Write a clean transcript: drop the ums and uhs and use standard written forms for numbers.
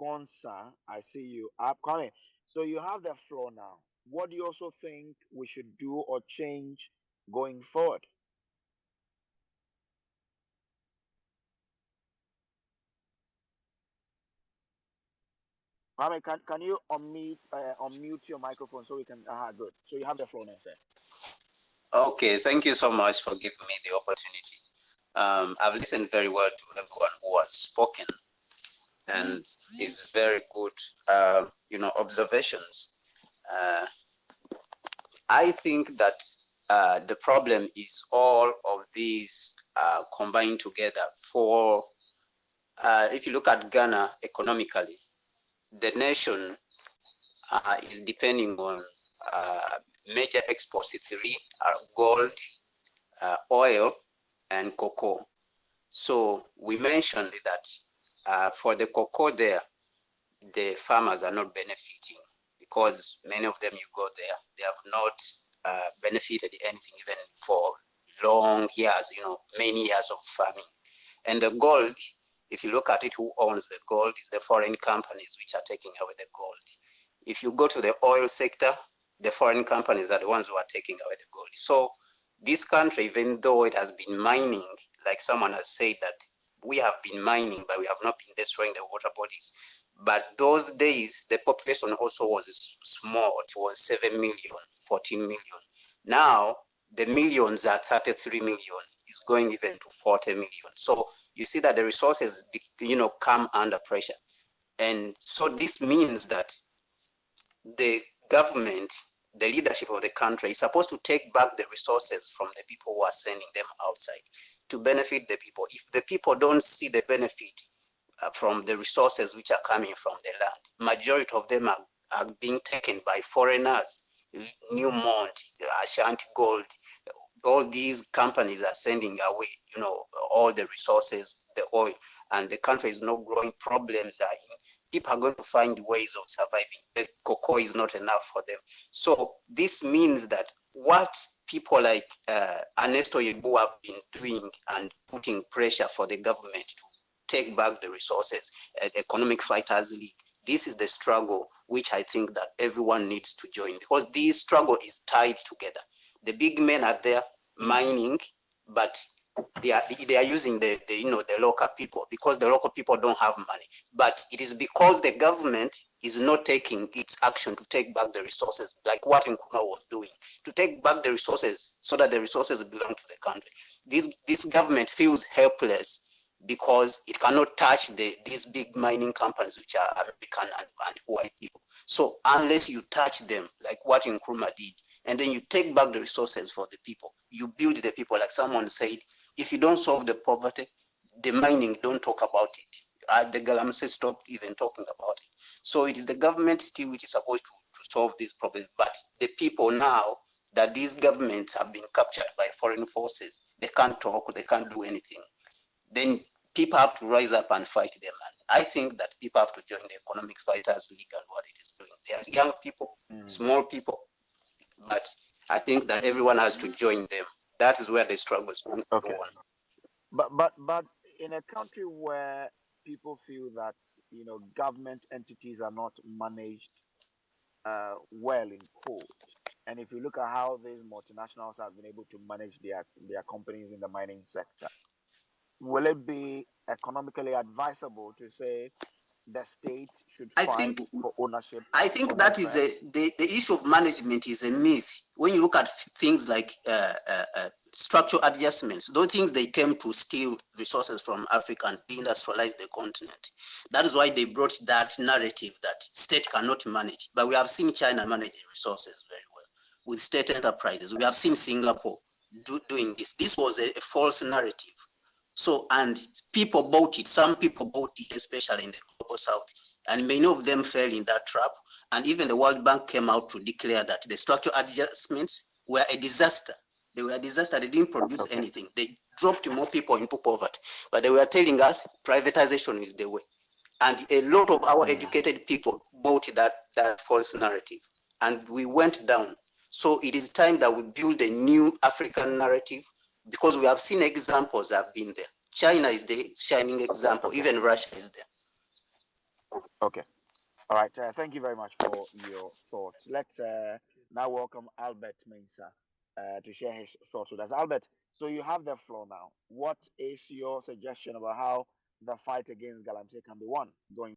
Gonza, I see you. Kwame, so you have the floor now. What do you also think we should do or change going forward? Kwame, can you unmute your microphone so we can? Good. So you have the floor now, sir. Okay, thank you so much for giving me the opportunity. I've listened very well to everyone who has spoken, and it's very good, observations. Uh, I think that the problem is all of these combined together. For if you look at Ghana economically, the nation is depending on major exports. Three are gold, oil, and cocoa. So we mentioned that for the cocoa there, the farmers are not benefiting because many of them, you go there, they have not benefited anything even for long years, many years of farming. And the gold, if you look at it, who owns the gold is the foreign companies which are taking away the gold. If you go to the oil sector, the foreign companies are the ones who are taking away the gold. So this country, even though it has been mining, like someone has said that we have been mining, but we have not been destroying the water bodies. But those days, the population also was small. It was 7 million, 14 million. Now, the millions are 33 million. It's going even to 40 million. So you see that the resources, come under pressure. And so this means that the government, the leadership of the country is supposed to take back the resources from the people who are sending them outside to benefit the people. If the people don't see the benefit from the resources which are coming from the land, majority of them are being taken by foreigners. Newmont, Ashanti Gold, all these companies are sending away, all the resources, the oil, and the country is not growing. Problems are in. People are going to find ways of surviving. The cocoa is not enough for them. So this means that what people like Ernesto Yebu have been doing and putting pressure for the government to take back the resources, Economic Fighters League, this is the struggle which I think that everyone needs to join, because this struggle is tied together. The big men are there mining, but they are using the local people, because the local people don't have money. But it is because the government is not taking its action to take back the resources, like what Nkrumah was doing, to take back the resources so that the resources belong to the country. This government feels helpless because it cannot touch these big mining companies, which are American and white people. So unless you touch them, like what Nkrumah did, and then you take back the resources for the people, you build the people, like someone said, if you don't solve the poverty, the mining, don't talk about it. The GALAMSEY stopped even talking about it. So it is the government still which is supposed to solve this problem. But the people now that these governments have been captured by foreign forces, they can't talk, they can't do anything. Then people have to rise up and fight them. And I think that people have to join the Economic Fighters League and what it is doing. They are young people, small people, but I think that everyone has to join them. That is where the struggle is going on. But in a country where people feel that government entities are not managed well in quote, and if you look at how these multinationals have been able to manage their companies in the mining sector, will it be economically advisable to say the state should fight for ownership I think for that these is lands? the issue of management is a myth. When you look at things like structural adjustments, those things, they came to steal resources from Africa and deindustrialize the continent. That is why they brought that narrative that state cannot manage. But we have seen China manage the resources very well with state enterprises. We have seen Singapore doing this. This was a false narrative. So, and people bought it. Some people bought it, especially in the global south, and many of them fell in that trap. And even the World Bank came out to declare that the structural adjustments were a disaster. They were a disaster. They didn't produce anything. They dropped more people into poverty. But they were telling us privatization is the way. And a lot of our educated people bought that false narrative. And we went down. So it is time that we build a new African narrative, because we have seen examples that have been there. China is the shining example. Even Russia is there. Okay. All right. Thank you very much for your thoughts. Let's now welcome Albert Mensah to share his thoughts with us. Albert, so you have the floor now. What is your suggestion about how the fight against Galamsey can be won going